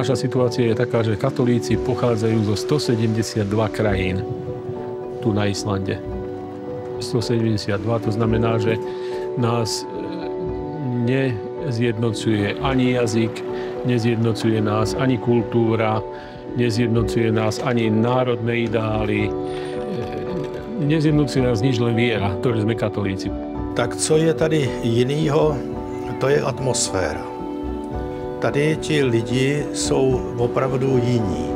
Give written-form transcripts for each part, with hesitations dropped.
naša situácia je taká, že katolíci pochádzajú zo 172 krajín tu na Islande. 172, to znamená, že nás nezjednocuje ani jazyk, nezjednocuje nás ani kultúra, nezjednocuje nás ani národné ideály, nezjednocuje nás nič, len viera, to, že sme katolíci. Tak co je tady jinýho, to je atmosféra. Tady ti lidi jsou opravdu jiní.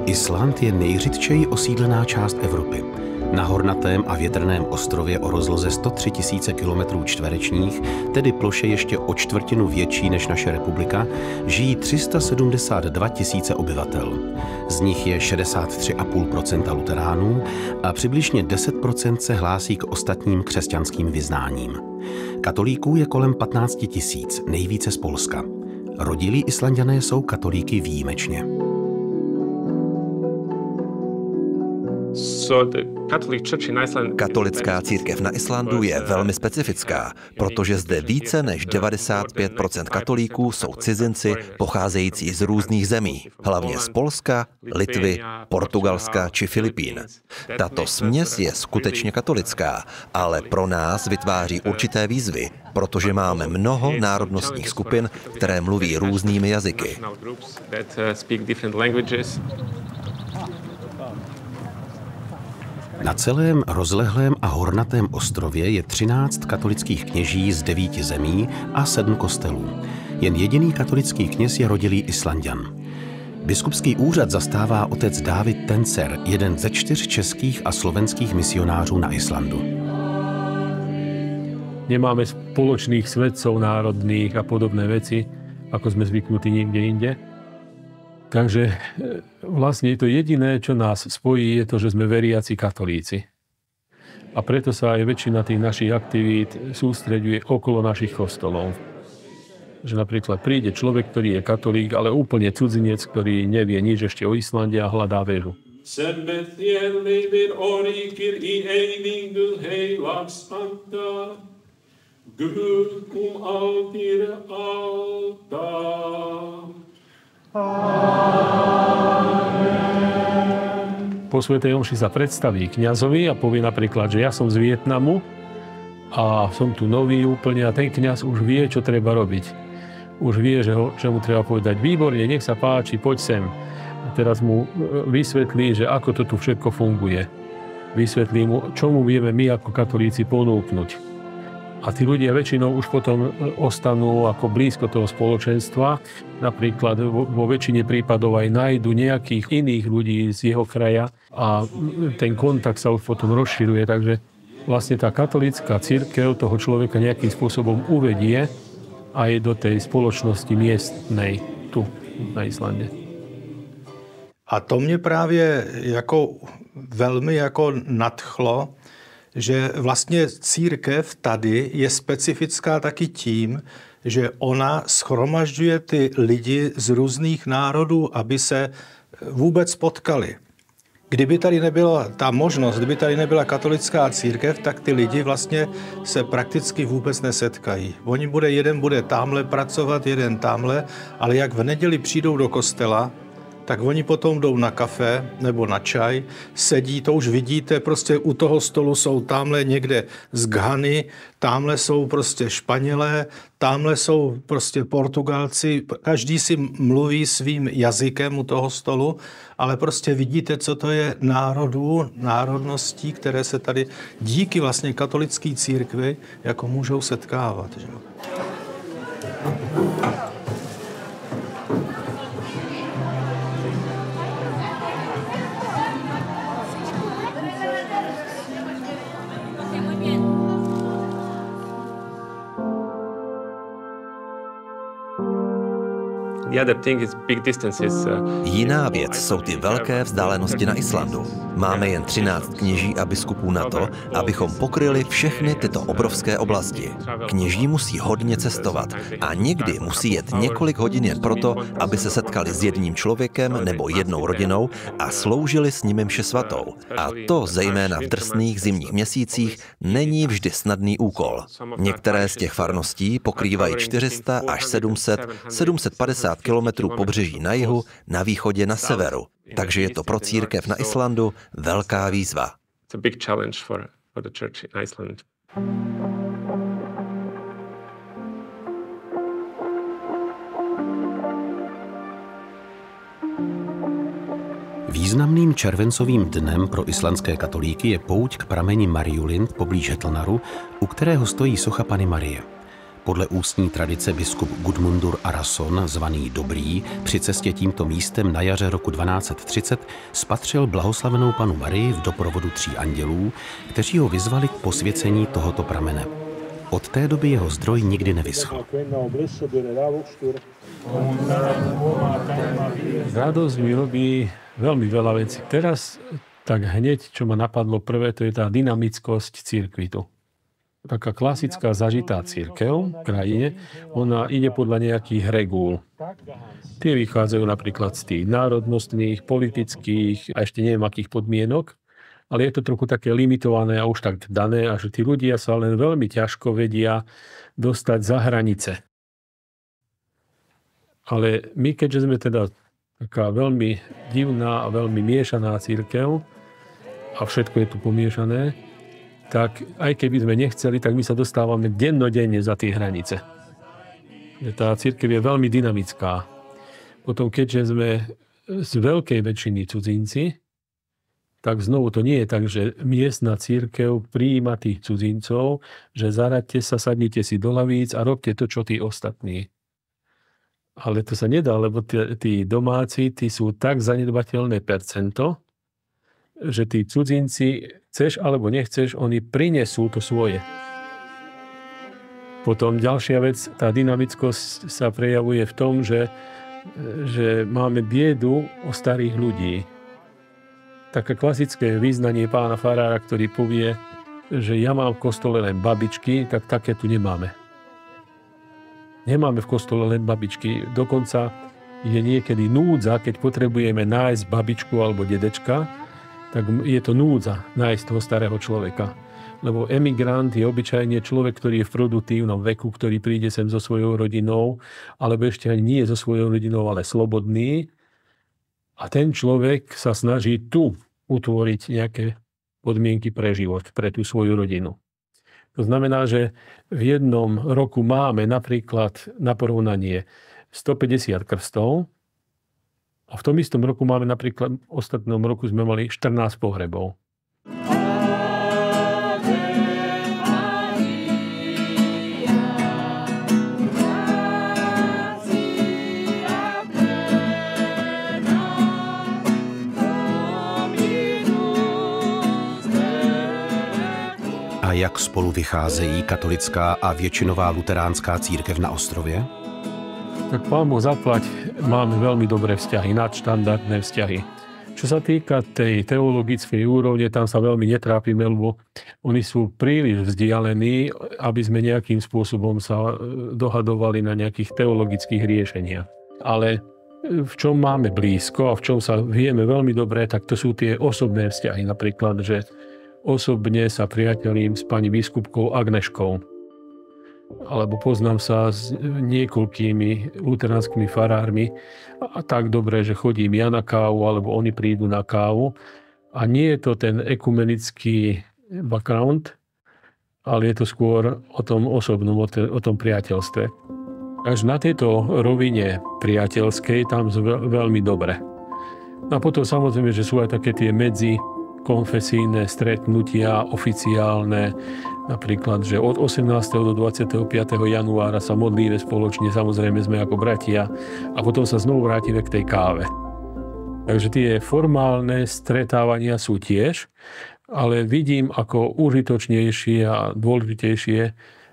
Island je nejřidčeji osídlená část Evropy. Na hornatém a větrném ostrově o rozloze 103 000 km², tedy ploše ještě o čtvrtinu větší než naše republika, žijí 372 000 obyvatel. Z nich je 63,5% luteránů a přibližně 10% se hlásí k ostatním křesťanským vyznáním. Katolíků je kolem 15 000, nejvíce z Polska. Rodilí Islanďané jsou katolíky výjimečně. Katolická církev na Islandu je velmi specifická, protože zde více než 95% katolíků jsou cizinci pocházející z různých zemí, hlavně z Polska, Litvy, Portugalska či Filipín. Tato směs je skutečně katolická, ale pro nás vytváří určité výzvy, protože máme mnoho národnostních skupin, které mluví různými jazyky. Na celém rozlehlém a hornatém ostrově je 13 katolických kněží z 9 zemí a 7 kostelů. Jen jediný katolický kněz je rodilý Islanďan. Biskupský úřad zastává otec Dávid Tencer, jeden ze 4 českých a slovenských misionářů na Islandu. Nemáme spoločných svetcov národných a podobné veci, ako sme zvyknutí niekde inde. Takže vlastne to jediné, čo nás spojí, je to, že sme veriaci katolíci. A preto sa aj väčšina tých našich aktivít sústreďuje okolo našich kostolov. Že napríklad príde človek, ktorý je katolík, ale úplne cudzinec, ktorý nevie nič ešte o Islande a hľadá veru. Po svätej omši sa predstaví kňazovi a povie napríklad, že ja som z Vietnamu a som tu nový úplne a ten kňaz už vie, čo treba robiť. Už vie, že mu treba povedať, výborne, nech sa páči, poď sem. A teraz mu vysvetlí, že ako to tu všetko funguje. Vysvetlí mu, čo mu vieme my ako katolíci ponúknuť. A tí ľudia väčšinou už potom ostanú ako blízko toho spoločenstva. Napríklad vo väčšine prípadov aj nájdu nejakých iných ľudí z jeho kraja a ten kontakt sa už potom rozširuje. Takže vlastne tá katolícka cirkev toho človeka nejakým spôsobom uvedie aj do tej spoločnosti miestnej tu na Islande. A to mě právě velmi nadchlo, že vlastně církev tady je specifická taky tím, že ona shromažďuje ty lidi z různých národů, aby se vůbec potkali. Kdyby tady nebyla ta možnost, kdyby tady nebyla katolická církev, tak ty lidi vlastně se prakticky vůbec nesetkají. Jeden bude tamhle pracovat, jeden tamhle, ale jak v neděli přijdou do kostela, tak oni potom jdou na kafe nebo na čaj, sedí, to už vidíte, prostě u toho stolu jsou tamhle někde z Ghany, tamhle jsou prostě Španělé, tamhle jsou prostě Portugalci, každý si mluví svým jazykem u toho stolu, ale prostě vidíte, co to je národností, které se tady díky vlastně katolické církvi jako můžou setkávat. Že? Jiná věc jsou ty velké vzdálenosti na Islandu. Máme jen 13 kněží a biskupů na to, abychom pokryli všechny tyto obrovské oblasti. Kněží musí hodně cestovat a někdy musí jet několik hodin jen proto, aby se setkali s jedním člověkem nebo jednou rodinou a sloužili s nimi mši svatou. A to zejména v drsných zimních měsících není vždy snadný úkol. Některé z těch farností pokrývají 400 až 750 kilometrů pobřeží na jihu, na východě, na severu. Takže je to pro církev na Islandu velká výzva. Významným červencovým dnem pro islandské katolíky je pouť k prameni Mariulind poblíž Hetlnaru, u kterého stojí socha Panny Marie. Podle ústní tradice biskup Gudmundur Arason, zvaný Dobrý, při cestě tímto místem na jaře roku 1230 spatřil blahoslavenou Pannu Marii v doprovodu 3 andělů, kteří ho vyzvali k posvěcení tohoto pramene. Od té doby jeho zdroj nikdy nevyschl. Radosť mi robí veľmi veľa vecí. Teraz tak hneď, čo ma napadlo prvé, to je tá dynamickosť cirkvi tu. Taká klasická zažitá cirkev v krajine, ona ide podľa nejakých regúl. Tie vychádzajú napríklad z tých národnostných, politických a ešte neviem akých podmienok, ale je to trochu také limitované a už tak dané a že tí ľudia sa len veľmi ťažko vedia dostať za hranice. Ale my, keďže sme teda taká veľmi divná a veľmi miešaná cirkev a všetko je tu pomiešané, tak aj keby sme nechceli, tak my sa dostávame dennodenne za tie hranice. Tá cirkev je veľmi dynamická. Potom, keďže sme z veľkej väčšiny cudzinci, tak znovu to nie je tak, že miestna cirkev prijíma tých cudzincov, že zaraďte sa, sadnite si do lavíc a robte to, čo tí ostatní. Ale to sa nedá, lebo tí domáci, tí sú tak zanedbateľné percento, že tí cudzinci, chceš alebo nechceš, oni prinesú to svoje. Potom ďalšia vec, tá dynamickosť sa prejavuje v tom, že máme biedu o starých ľudí. Také klasické význanie pána farára, ktorý povie, že ja mám v kostole len babičky, tak také tu nemáme. Nemáme v kostole len babičky. Dokonca je niekedy núdza, keď potrebujeme nájsť babičku alebo dedečka, tak je to núdza nájsť toho starého človeka. Lebo emigrant je obyčajne človek, ktorý je v produktívnom veku, ktorý príde sem so svojou rodinou, alebo ešte ani nie so svojou rodinou, ale slobodný. A ten človek sa snaží tu utvoriť nejaké podmienky pre život, pre tú svoju rodinu. To znamená, že v jednom roku máme napríklad na porovnanie 150 krstov a v tom istom roku máme napríklad, v ostatnom roku sme mali 14 pohrebov. Jak spolu vycházejí katolická a většinová luteránská církev na ostrově? Tak Pán Boh zaplať, máme veľmi dobré vzťahy, nadštandardné vzťahy. Čo sa týka tej teologickej úrovne, tam sa veľmi netrápime, lebo oni sú príliš vzdialení, aby sme nejakým spôsobom sa dohadovali na nejakých teologických riešeniach. Ale v čom máme blízko a v čom sa vieme veľmi dobre, tak to sú tie osobné vzťahy. Napríklad, že osobne sa priateľím s pani biskupkou Agneškou. Alebo poznám sa s niekoľkými luteránskymi farármi a tak dobre, že chodím ja na kávu, alebo oni prídu na kávu. A nie je to ten ekumenický background, ale je to skôr o tom osobnom, o tom priateľstve. Takže na tejto rovine priateľskej tam sú veľmi dobre. A potom samozrejme, že sú aj také tie konfesijné stretnutia oficiálne, napríklad, že od 18. do 25. januára sa modlíme spoločne, samozrejme sme ako bratia a potom sa znovu vrátime k tej káve. Takže tie formálne stretávania sú tiež, ale vidím ako užitočnejšie a dôležitejšie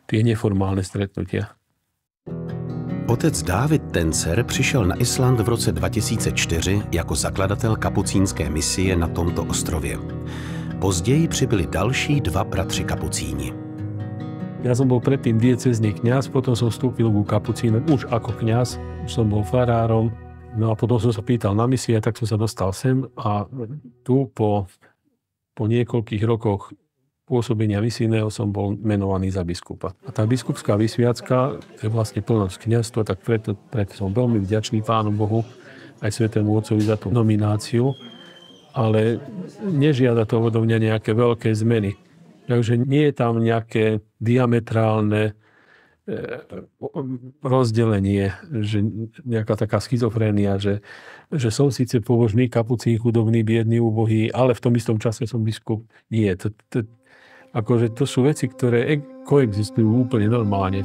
tie neformálne stretnutia. Otec Dávid Tencer přišel na Island v roce 2004 jako zakladatel kapucínské misie na tomto ostrově. Později přibyli další 2 bratři kapucíni. Ja som bol predtým diecézny kňaz, potom som vstúpil ku kapucínom už ako kňaz, už som bol farárom. No a potom som sa pýtal na misie, tak som sa dostal sem a tu po niekoľkých rokoch pôsobenia misijného som bol menovaný za biskupa. A tá biskupská vysviacka je vlastne plnosť kňazstva, tak preto som veľmi vďačný Pánu Bohu aj Svätému Otcovi za tú nomináciu, ale nežiada to odo mňa nejaké veľké zmeny. Takže nie je tam nejaké diametrálne rozdelenie, že nejaká taká schizofrénia, že som síce pobožný, kapucín, chudobný, biedný, úbohý, ale v tom istom čase som biskup. Nie. Akože to sú veci, ktoré koexistujú úplne normálne.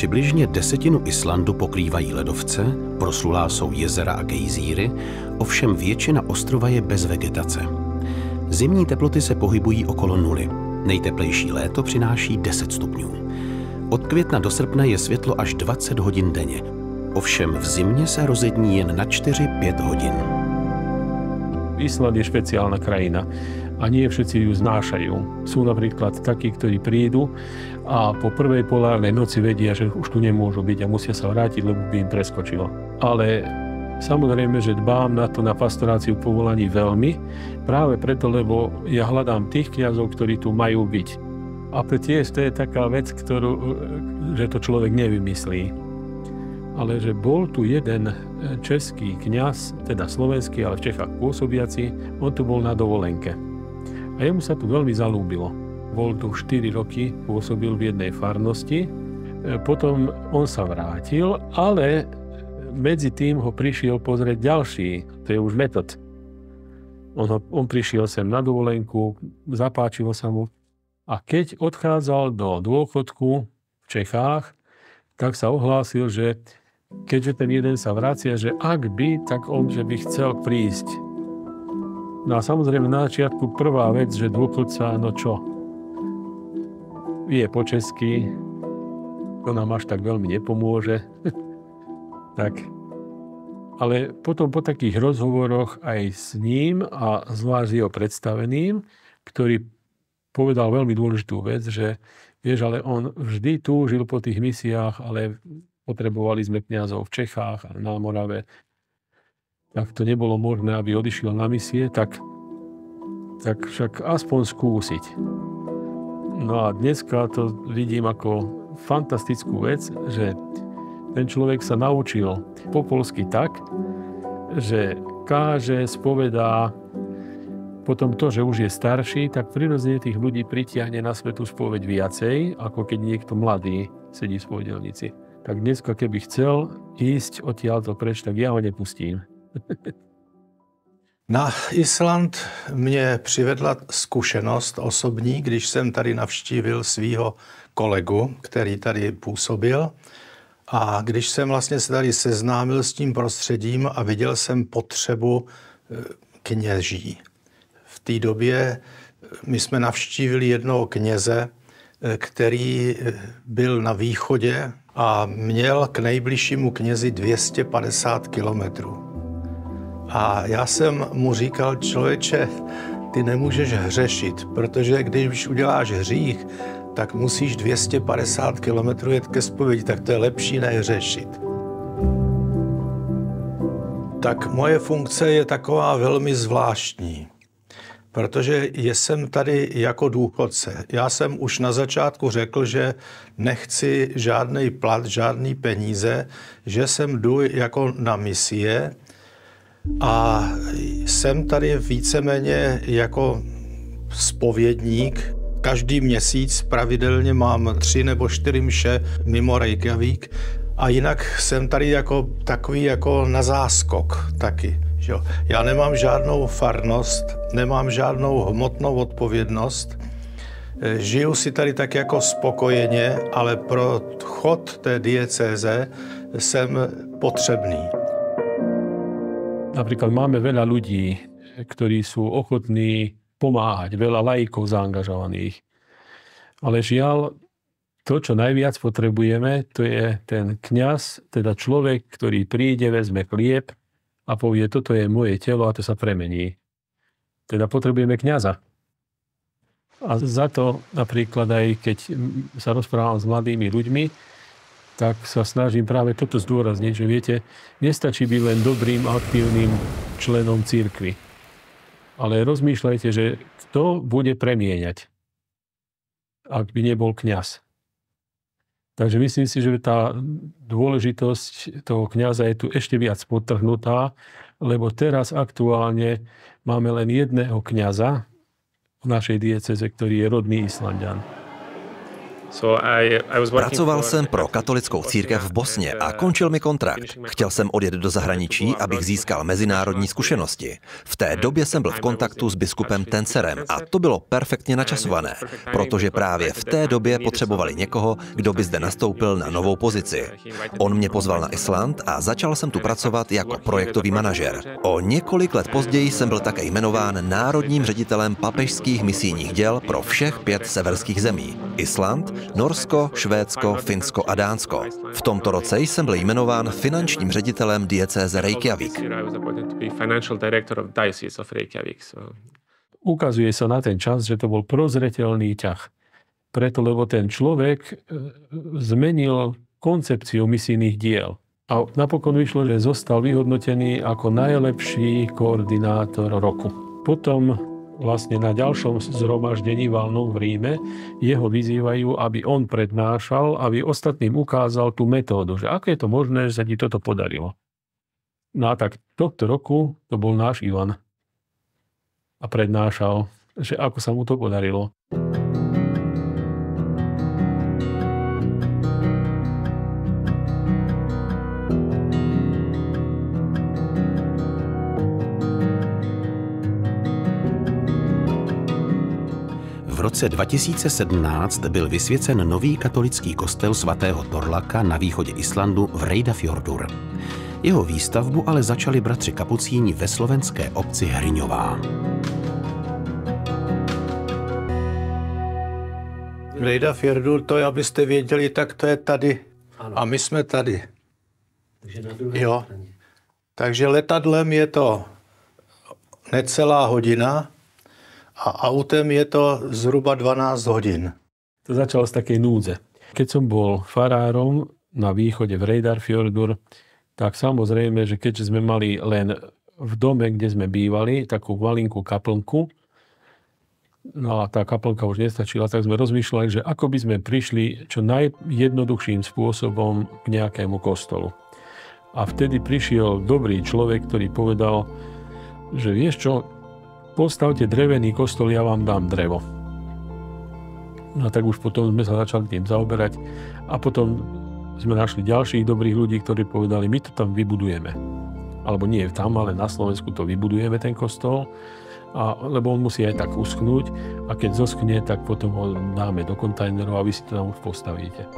Přibližně 1/10 Islandu pokrývají ledovce, proslulá jsou jezera a gejzíry, ovšem většina ostrova je bez vegetace. Zimní teploty se pohybují okolo 0. Nejteplejší léto přináší 10 stupňů. Od května do srpna je světlo až 20 hodin denně. Ovšem v zimě se rozední jen na 4-5 hodin. Island je špeciálna krajina a nie všetci ju znášajú. Sú napríklad takí, ktorí prídu a po prvej polárnej noci vedia, že už tu nemôžu byť a musia sa vrátiť, lebo by im preskočilo. Ale samozrejme, že dbám na to, na pastoráciu povolaní veľmi, práve preto, lebo ja hľadám tých kňazov, ktorí tu majú byť. A tiež to je taká vec, že to človek nevymyslí. Ale že bol tu jeden český kňaz, teda slovenský, ale v Čechách pôsobiaci, on tu bol na dovolenke. A jemu sa tu veľmi zalúbilo. Bol tu 4 roky, pôsobil v jednej farnosti, potom on sa vrátil, ale medzi tým ho prišiel pozrieť ďalší, to je už Metod. On prišiel sem na dovolenku, zapáčilo sa mu a keď odchádzal do dôchodku v Čechách, tak sa ohlásil, že keďže ten jeden sa vracia, že ak by, tak on, že by chcel prísť. No a samozrejme na začiatku prvá vec, že dôchodca, no čo? Vie po česky, to nám až tak veľmi nepomôže. Tak. Ale potom po takých rozhovoroch aj s ním a zvlášť jeho predstaveným, ktorý povedal veľmi dôležitú vec, že vieš, ale on vždy túžil po tých misiách, ale potrebovali sme kňazov v Čechách a na Morave. Tak to nebolo možné, aby odišiel na misie, tak však aspoň skúsiť. No a dneska to vidím ako fantastickú vec, že ten človek sa naučil po poľsky tak, že káže, spovedá, potom to, že už je starší, tak prirodzene tých ľudí pritiahne na svätú spoveď viacej, ako keď niekto mladý sedí v spovedelnici. Tak dneska, keby chcel ísť odtiaľto preč, tak ja ho nepustím. Na Island mě přivedla zkušenost osobní, když jsem tady navštívil svýho kolegu, který tady působil. A když jsem vlastně se tady seznámil s tím prostředím a viděl jsem potřebu kněží. V té době my jsme navštívili jednoho kněze, který byl na východě a měl k nejbližšímu knězi 250 kilometrů. A já jsem mu říkal, člověče, ty nemůžeš hřešit, protože když uděláš hřích, tak musíš 250 kilometrů jet ke zpovědi, tak to je lepší nehřešit. Tak moje funkce je taková velmi zvláštní, protože jsem tady jako důchodce. Já jsem už na začátku řekl, že nechci žádný plat, žádný peníze, že sem jdu jako na misie a jsem tady víceméně jako zpovědník. Každý měsíc pravidelně mám 3 nebo 4 mše mimo Reykjavík a jinak jsem tady jako takový jako na záskok taky. Že? Já nemám žádnou farnost, nemám žádnou hmotnou odpovědnost. žiju si tady tak jako spokojeně, ale pro chod té diecéze jsem potřebný. Napríklad máme veľa ľudí, ktorí sú ochotní pomáhať, veľa laikov zaangažovaných. Ale žiaľ, to, čo najviac potrebujeme, to je ten kňaz, teda človek, ktorý príde, vezme chlieb a povie, toto je moje telo a to sa premení. Teda potrebujeme kňaza. A za to napríklad aj keď sa rozprávam s mladými ľuďmi, tak sa snažím práve toto zdôrazniť, že viete, nestačí byť len dobrým, aktívnym členom cirkvi. Ale rozmýšľajte, že kto bude premieňať, ak by nebol kňaz. Takže myslím si, že tá dôležitosť toho kňaza je tu ešte viac podtrhnutá, lebo teraz aktuálne máme len jedného kňaza v našej diecéze, ktorý je rodný Islanďan. Pracoval jsem pro katolickou církev v Bosně a končil mi kontrakt. Chtěl jsem odjet do zahraničí, abych získal mezinárodní zkušenosti. V té době jsem byl v kontaktu s biskupem Tencerem a to bylo perfektně načasované, protože právě v té době potřebovali někoho, kdo by zde nastoupil na novou pozici. On mě pozval na Island a začal jsem tu pracovat jako projektový manažer. O několik let později jsem byl také jmenován národním ředitelem papežských misijních děl pro všech 5 severských zemí. Island, Norsko, Švédsko, Finsko a Dánsko. V tomto roce jsem byl jmenován finančním ředitelem diecéze Reykjavík. Ukazuje sa na ten čas, že to bol prozreteľný ťah. Preto, lebo ten človek zmenil koncepciu misijných diel. A napokon vyšlo, že zostal vyhodnotený ako najlepší koordinátor roku. Potom vlastne na ďalšom zhromaždení valnom v Ríme jeho vyzývajú, aby on prednášal, aby ostatným ukázal tú metódu, že ako je to možné, že sa ti toto podarilo. No a tak tohto roku to bol náš Ivan a prednášal, že ako sa mu to podarilo. V roce 2017 byl vysvěcen nový katolický kostel svatého Torlaka na východě Islandu v Reyðarfjörður. Jeho výstavbu ale začali bratři kapucíni ve slovenské obci Hriňová. Reyðarfjörður, to abyste věděli, tak to je tady. Ano. A my jsme tady. Takže na druhé straně. Takže letadlem je to necelá hodina a autem je to zhruba 12 hodín. To začalo z takej núdze. Keď som bol farárom na východe v Reyðarfjörður, tak samozrejme, že keďže sme mali len v dome, kde sme bývali, takú malinkú kaplnku, no a tá kaplnka už nestačila, tak sme rozmýšľali, že ako by sme prišli čo najjednoduchším spôsobom k nejakému kostolu. A vtedy prišiel dobrý človek, ktorý povedal, že vieš čo, postavte drevený kostol, ja vám dám drevo. No tak už potom sme sa začali tým zaoberať a potom sme našli ďalších dobrých ľudí, ktorí povedali, my to tam vybudujeme. Alebo nie tam, ale na Slovensku to vybudujeme, ten kostol. Lebo on musí aj tak uschnúť a keď zoschne, tak potom ho dáme do kontajnerov a vy si to tam už postavíte.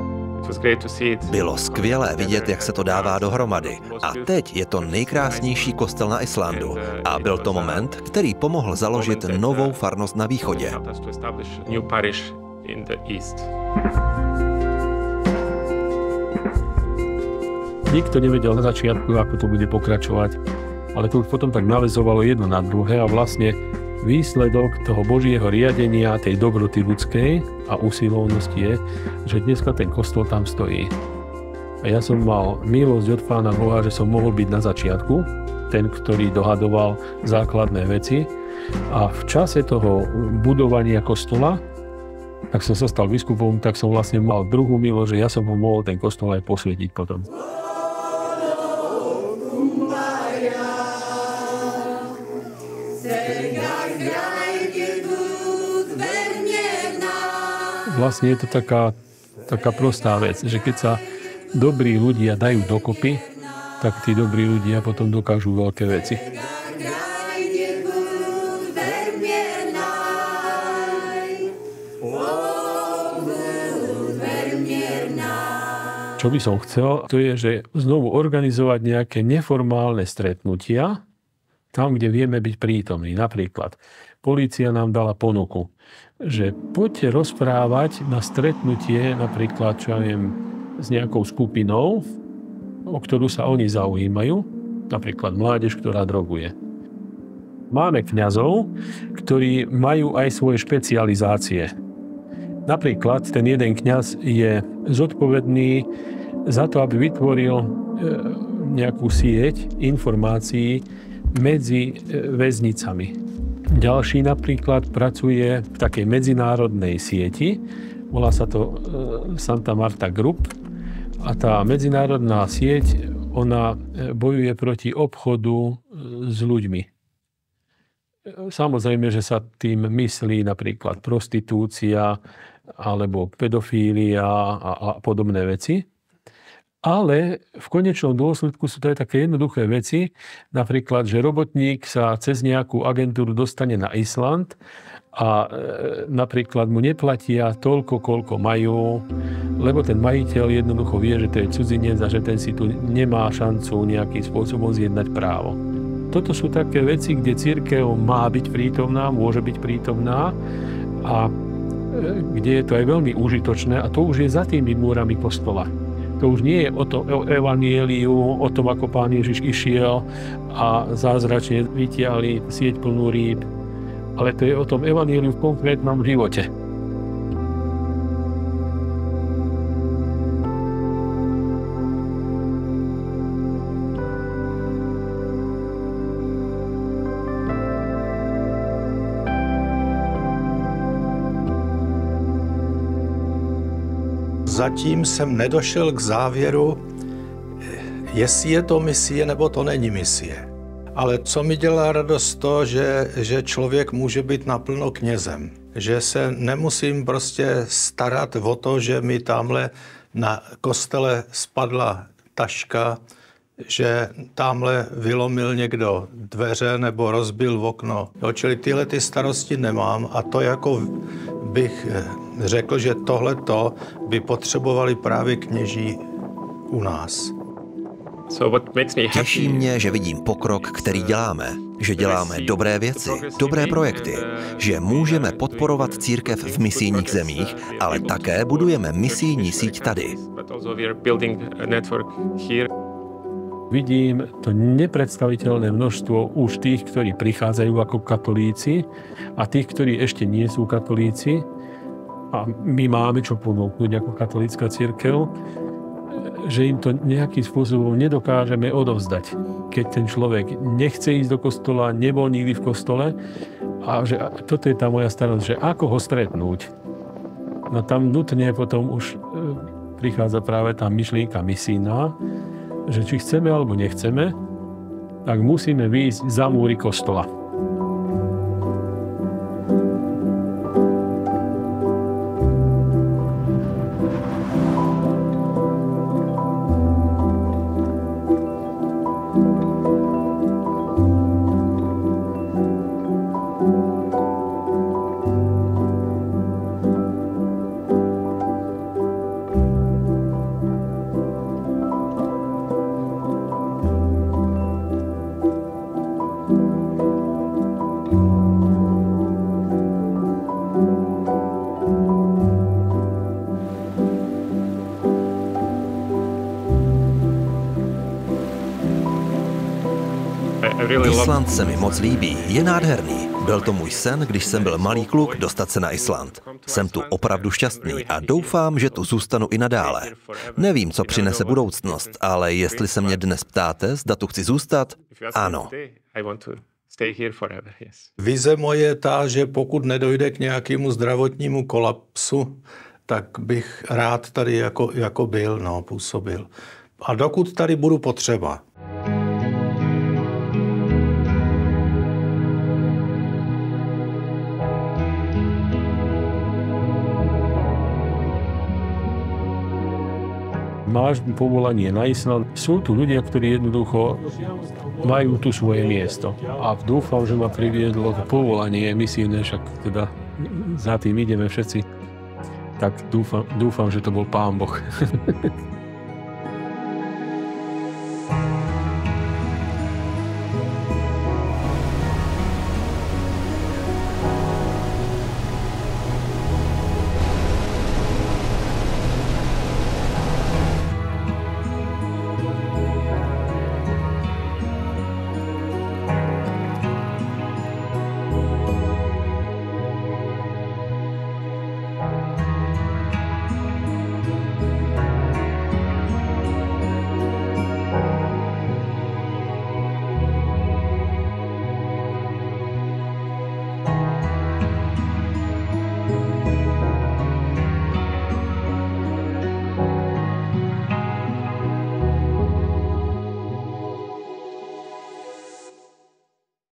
Bylo skvělé vidět, jak se to dává dohromady. A teď je to nejkrásnější kostel na Islandu. A byl to moment, který pomohl založit novou farnost na východě. Nikto nevedel na začiatku, ako to bude pokračovať, ale to už potom tak naväzovalo jedno na druhé a vlastne výsledok toho Božieho riadenia, tej dobroty ľudskej a usilovnosti je, že dneska ten kostol tam stojí. A ja som mal milosť od Pána Boha, že som mohol byť na začiatku, ten, ktorý dohadoval základné veci. A v čase toho budovania kostola, tak som sa stal biskupom, tak som vlastne mal druhú milosť, že ja som ho mohol ten kostol aj posvietiť potom. Vlastne je to taká prostá vec, že keď sa dobrí ľudia dajú dokopy, tak tí dobrí ľudia potom dokážu veľké veci. Čo by som chcel, to je, že znovu organizovať nejaké neformálne stretnutia, tam, kde vieme byť prítomní. Napríklad, polícia nám dala ponuku, že poďte rozprávať na stretnutie, napríklad, čo ja viem, s nejakou skupinou, o ktorú sa oni zaujímajú, napríklad mládež, ktorá droguje. Máme kňazov, ktorí majú aj svoje špecializácie. Napríklad ten jeden kňaz je zodpovedný za to, aby vytvoril nejakú sieť informácií medzi väznicami. Ďalší napríklad pracuje v takej medzinárodnej sieti, volá sa to Santa Marta Group, a tá medzinárodná sieť, ona bojuje proti obchodu s ľuďmi. Samozrejme, že sa tým myslí napríklad prostitúcia alebo pedofília a podobné veci. Ale v konečnom dôsledku sú to aj také jednoduché veci. Napríklad, že robotník sa cez nejakú agentúru dostane na Island a napríklad mu neplatia toľko, koľko majú, lebo ten majiteľ jednoducho vie, že to je cudzinec a že ten si tu nemá šancu nejakým spôsobom zjednať právo. Toto sú také veci, kde cirkev má byť prítomná, môže byť prítomná a kde je to aj veľmi užitočné a to už je za tými múrami kostola. To už nie je o evanjeliu, o tom, ako Pán Ježiš išiel a zázračne vytiahli sieť plnú rýb, ale to je o tom evanjeliu v konkrétnom živote. Zatím jsem nedošel k závěru, jestli je to misie, nebo to není misie. Ale co mi dělá radost to, že člověk může být naplno knězem. Že se nemusím prostě starat o to, že mi tamhle na kostele spadla taška, že tamhle vylomil někdo dveře nebo rozbil okno. Čili tyhle ty starosti nemám a to jako bych řekl, že tohleto by potřebovali právě kněží u nás. Těší mě, že vidím pokrok, který děláme, že děláme dobré věci, dobré projekty, že můžeme podporovat církev v misijních zemích, ale také budujeme misijní síť tady. Vidím to nepredstaviteľné množstvo už tých, ktorí prichádzajú ako katolíci a tých, ktorí ešte nie sú katolíci. A my máme čo ponúknuť ako katolícka cirkev, že im to nejakým spôsobom nedokážeme odovzdať. Keď ten človek nechce ísť do kostola, nebol nikdy v kostole a že toto je tá moja starosť, že ako ho stretnúť. No tam nutne potom už prichádza práve tá myšlienka misijná, že či chceme alebo nechceme, tak musíme vyjsť za múry kostola. Island se mi moc líbí, je nádherný. Byl to můj sen, když jsem byl malý kluk, dostat se na Island. Jsem tu opravdu šťastný a doufám, že tu zůstanu i nadále. Nevím, co přinese budoucnost, ale jestli se mě dnes ptáte, zda tu chci zůstat, ano. Vize moje je tá, že pokud nedojde k nějakému zdravotnímu kolapsu, tak bych rád tady jako byl, působil. A dokud tady budu potřeba. Máš povolanie na Island. Sú tu ľudia, ktorí jednoducho majú tu svoje miesto. A dúfam, že ma priviedlo povolanie misijné, však teda za tým ideme všetci. tak dúfam, že to bol Pán Boh.